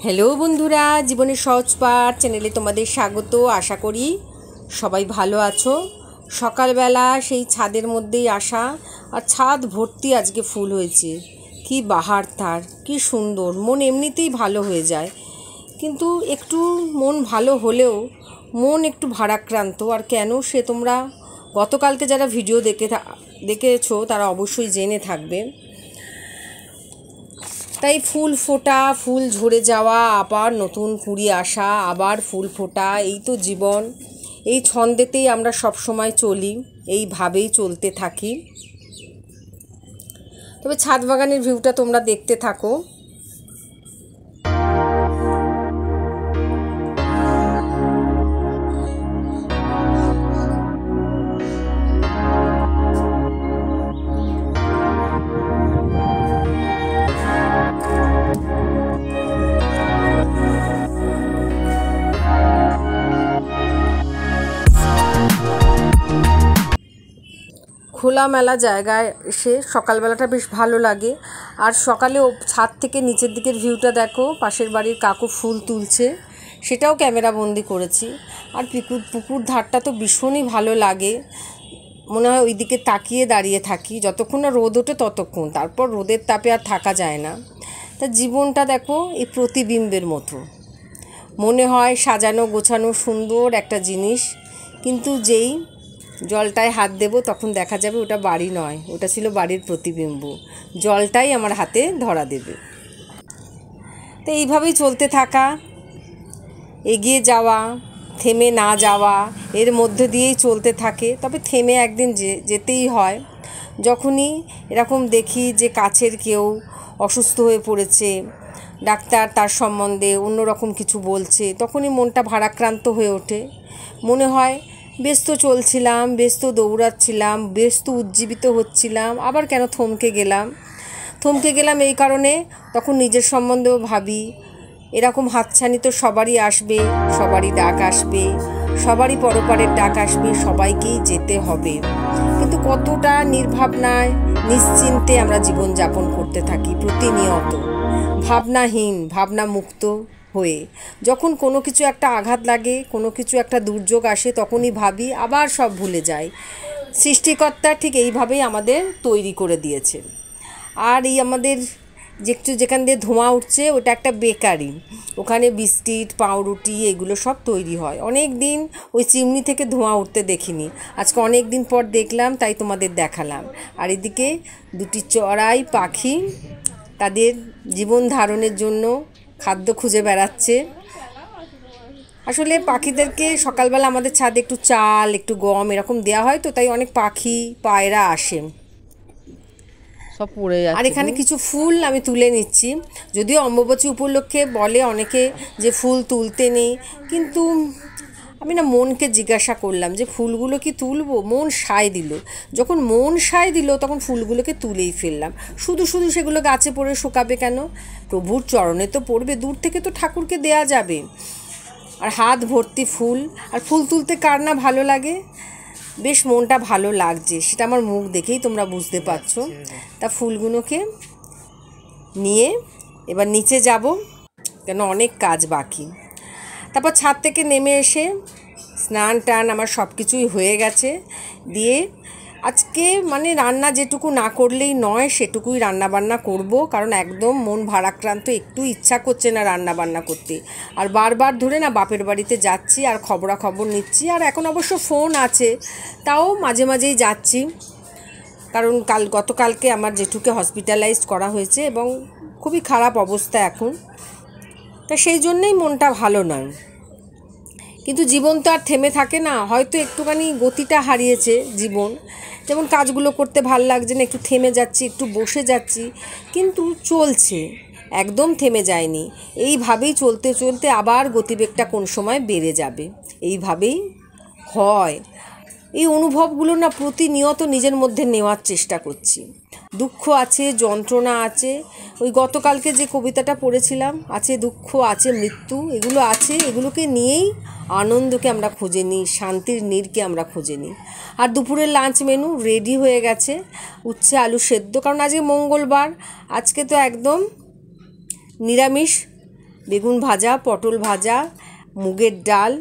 Hello বন্ধুরা, জীবনের সহজ পাঠ চ্যানেলে তোমাদের স্বাগত। আশা করি সবাই ভালো আছো। সকালবেলা সেই ছাদের মধ্যেই আসা, আর ছাদ ভর্তি আজকে ফুল হয়েছে। কি বাহার তার, কি সুন্দর, মন এমনিতেই ভালো হয়ে যায়। কিন্তু একটু মন ভালো হলেও মন একটু ভারাক্রান্ত। আর কেন, সে তোমরা গতকালকে যারা ভিডিও দেখেছো তারা অবশ্যই জেনে থাকবে। তাই ফুল ফোটা, ফুল ঝরে যাওয়া, আবার নতুন কুড়ি আসা, আবার ফুল ফোটা, এই তো জীবন। এই ছন্দেতেই আমরা সব সময় চলি, এইভাবেই চলতে থাকি। তবে ছাদ বাগানের ভিউটা তোমরা দেখতে থাকো। খোলামেলা জায়গায় এসে সকালবেলাটা বেশ ভালো লাগে। আর সকালে ছাদ থেকে নিচের দিকের ভিউটা দেখো, পাশের বাড়ির কাকু ফুল তুলছে, সেটাও ক্যামেরা বন্দি করেছি। আর পুকুর ধারটা তো ভীষণই ভালো লাগে, মনে হয় ওই দিকে তাকিয়ে দাঁড়িয়ে থাকি যতক্ষণ না রোদ ওঠে ততক্ষণ, তারপর রোদের তাপে আর থাকা যায় না। তা জীবনটা দেখো এই প্রতিবিম্বের মতো, মনে হয় সাজানো গোছানো সুন্দর একটা জিনিস, কিন্তু যেই জলটায় হাত দেব তখন দেখা যাবে ওটা বাড়ি নয়, ওটা ছিল বাড়ির প্রতিবিম্ব। জলটাই আমার হাতে ধরা দেবে। তো এইভাবেই চলতে থাকা, এগিয়ে যাওয়া, থেমে না যাওয়া, এর মধ্যে দিয়েই চলতে থাকে। তবে থেমে একদিন যেতেই হয়। যখনই এরকম দেখি যে কাছের কেউ অসুস্থ হয়ে পড়েছে, ডাক্তার তার সম্বন্ধে অন্যরকম কিছু বলছে, তখনই মনটা ভারাক্রান্ত হয়ে ওঠে। মনে হয় বেশ তো চলছিলাম, বেশ তো দৌড়াচ্ছিলাম, বেশ তো উজ্জীবিত হচ্ছিলাম, আবার কেন থমকে গেলাম এই কারণে তখন নিজের সম্বন্ধেও ভাবি, এরকম হাতছানি তো সবারই আসবে, সবারই ডাক আসবে, সবারই পরপারের ডাক আসবে, সবাইকেই যেতে হবে। কিন্তু কতটা নির্ভাবনায় নিশ্চিন্তে আমরা জীবনযাপন করতে থাকি প্রতিনিয়ত, ভাবনাহীন, ভাবনা মুক্ত হয়ে। যখন কোনো কিছু একটা আঘাত লাগে, কোনো কিছু একটা দুর্যোগ আসে, তখনই ভাবি, আবার সব ভুলে যাই। সৃষ্টিকর্তা ঠিক এইভাবেই আমাদের তৈরি করে দিয়েছে। আর এই আমাদের যেখান দিয়ে ধোঁয়া উঠছে ওটা একটা বেকারি, ওখানে বিস্কিট, পাউরুটি এগুলো সব তৈরি হয়। অনেক দিন ওই চিমনি থেকে ধোঁয়া উঠতে দেখিনি, আজকে অনেক দিন পর দেখলাম, তাই তোমাদের দেখালাম। আর এদিকে দুটি চড়াই পাখি তাদের জীবন ধারণের জন্য খাদ্য খুঁজে বেড়াচ্ছে। আসলে পাখিদেরকে সকালবেলা আমাদের ছাদে একটু চাল, একটু গম এরকম দেওয়া হয়, তো তাই অনেক পাখি পায়রা আসে সব পড়ে যাচ্ছে। আর এখানে কিছু ফুল আমি তুলে নিচ্ছি। যদিও অম্বুবাচী উপলক্ষে বলে অনেকে যে ফুল তুলতে নেই, কিন্তু আমি না মনকে জিজ্ঞাসা করলাম যে ফুলগুলো কি তুলবো। মন সায় দিল, যখন মন সায় দিল তখন ফুলগুলোকে তুলেই ফেললাম। শুধু সেগুলো গাছে পড়ে শুকাবে কেন, প্রভুর চরণে তো পড়বে, দূর থেকে তো ঠাকুরকে দেয়া যাবে। আর হাত ভর্তি ফুল, আর ফুল তুলতে কার না ভালো লাগে। বেশ মনটা ভালো লাগছে, সেটা আমার মুখ দেখেই তোমরা বুঝতে পারছো। তা ফুলগুলোকে নিয়ে এবার নিচে যাব, কেন অনেক কাজ বাকি। তারপর ছাদ থেকে নেমে এসে স্নান টান আমার সব কিছুই হয়ে গেছে। দিয়ে আজকে মানে রান্না যেটুকু না করলেই নয় সেটুকুই রান্নাবান্না করব, কারণ একদম মন ভারাক্রান্ত, একটু ইচ্ছা করছে না রান্নাবান্না করতে। আর বারবার ধরে না বাপের বাড়িতে যাচ্ছি আর খবরাখবর নিচ্ছি। আর এখন অবশ্য ফোন আছে, তাও মাঝে মাঝেই যাচ্ছি, কারণ গতকালকে আমার জেঠুকে হসপিটালাইজড করা হয়েছে এবং খুবই খারাপ অবস্থা এখন। তা সেই জন্যেই মনটা ভালো নয়। কিন্তু জীবন তো আর থেমে থাকে না, হয়তো একটুখানি গতিটা হারিয়েছে জীবন। যেমন কাজগুলো করতে ভাল লাগছে না, একটু থেমে যাচ্ছি, একটু বসে যাচ্ছি, কিন্তু চলছে, একদম থেমে যায়নি। এইভাবেই চলতে চলতে আবার গতিবেগটা কোন সময় বেড়ে যাবে, এইভাবেই হয়। এই অনুভবগুলো না প্রতিনিয়ত নিজের মধ্যে নেওয়ার চেষ্টা করছি। দুঃখ আছে, যন্ত্রণা আছে, ওই গতকালকে যে কবিতাটা পড়েছিলাম, আছে দুঃখ, আছে মৃত্যু, এগুলো আছে, এগুলোকে নিয়েই আনন্দকে আমরা খুঁজে নিই, শান্তির নীড়কে আমরা খুঁজে নিই। আর দুপুরের লাঞ্চ মেনু রেডি হয়ে গেছে, উচ্ছে আলু সেদ্ধ, কারণ আজকে মঙ্গলবার, আজকে তো একদম নিরামিষ বেগুন ভাজা, পটল ভাজা, মুগের ডাল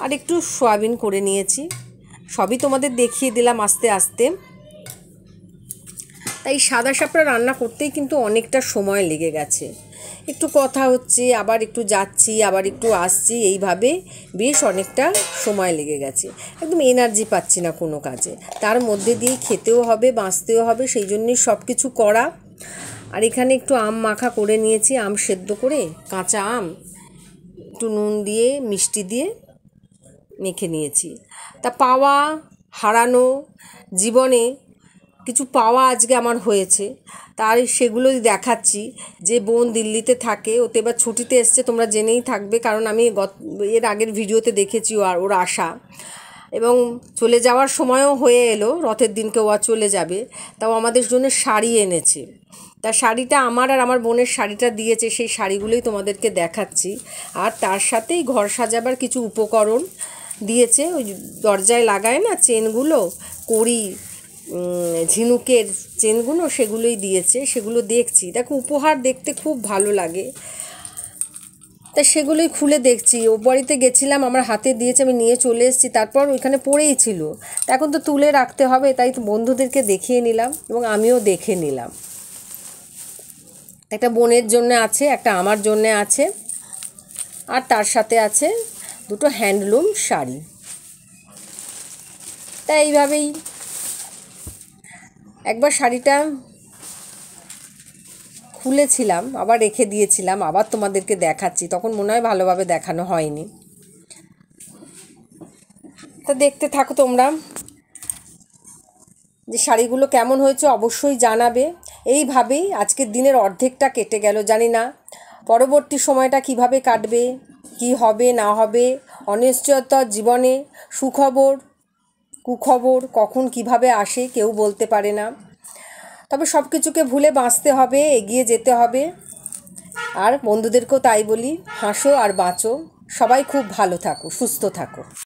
আর একটু সয়াবিন করে নিয়েছি। সবই তোমাদের দেখিয়ে দিলাম আস্তে আস্তে। তাই সাদা শাপলা রান্না করতেই কিন্তু অনেকটা সময় লেগে গেছে। একটু কথা হচ্ছে, আবার একটু যাচ্ছি, আবার একটু আসছি, এইভাবে বেশ অনেকটা সময় লেগে গেছে। একদম এনার্জি পাচ্ছি না কোনো কাজে, তার মধ্যে দিয়ে খেতেও হবে, বাঁচতেও হবে, সেই জন্যই সব কিছু করা। আর এখানে একটু আম মাখা করে নিয়েছি, আম সেদ্ধ করে, কাঁচা আম একটু নুন দিয়ে মিষ্টি দিয়ে মেখে নিয়েছি। তা পাওয়া হারানো জীবনে কিছু পাওয়া আজকে আমার হয়েছে, তার সেগুলোই দেখাচ্ছি। যে বোন দিল্লিতে থাকে, ওতে এবার ছুটিতে এসছে, তোমরা জেনেই থাকবে, কারণ আমি এর আগের ভিডিওতে দেখেছি ওর আশা, এবং চলে যাওয়ার সময়ও হয়ে এলো, রথের দিনকে ও চলে যাবে। তাও আমাদের জন্য শাড়ি এনেছে। তা শাড়িটা আমার আর আমার বোনের শাড়িটা দিয়েছে, সেই শাড়িগুলোই তোমাদেরকে দেখাচ্ছি। আর তার সাথেই ঘর সাজাবার কিছু উপকরণ দিয়েছে, ওই দরজায় লাগায় না চেনগুলো, কড়ি, ঝিনুকের চেনগুলো, সেগুলোই দিয়েছে, সেগুলো দেখছি। দেখো উপহার দেখতে খুব ভালো লাগে, তা সেগুলোই খুলে দেখছি। ও বাড়িতে গেছিলাম, আমার হাতে দিয়েছে, আমি নিয়ে চলে এসেছি, তারপর ওইখানে পড়েই ছিল। তা এখন তো তুলে রাখতে হবে, তাই তো বন্ধুদেরকে দেখিয়ে নিলাম এবং আমিও দেখে নিলাম। একটা বোনের জন্য আছে, একটা আমার জন্য আছে, আর তার সাথে আছে দুটো হ্যান্ডলুম শাড়ি। তা এইভাবেই একবার শাড়িটা খুলেছিলাম, আবার রেখে দিয়েছিলাম, আবার তোমাদেরকে দেখাচ্ছি, তখন মনে হয় ভালোভাবে দেখানো হয়নি। তা দেখতে থাকো তোমরা, যে শাড়িগুলো কেমন হয়েছে অবশ্যই জানাবে। এইভাবেই আজকের দিনের অর্ধেকটা কেটে গেল, জানি না পরবর্তী সময়টা কিভাবে কাটবে, কি হবে না হবে, অনিশ্চয়তার জীবনে সুখবর কুখবর কখন কিভাবে আসে কেউ বলতে পারে না। তবে সব কিছুকে ভুলে বাঁচতে হবে, এগিয়ে যেতে হবে। আর বন্ধুদেরকেও তাই বলি, হাসো আর বাঁচো, সবাই খুব ভালো থাকো, সুস্থ থাকো।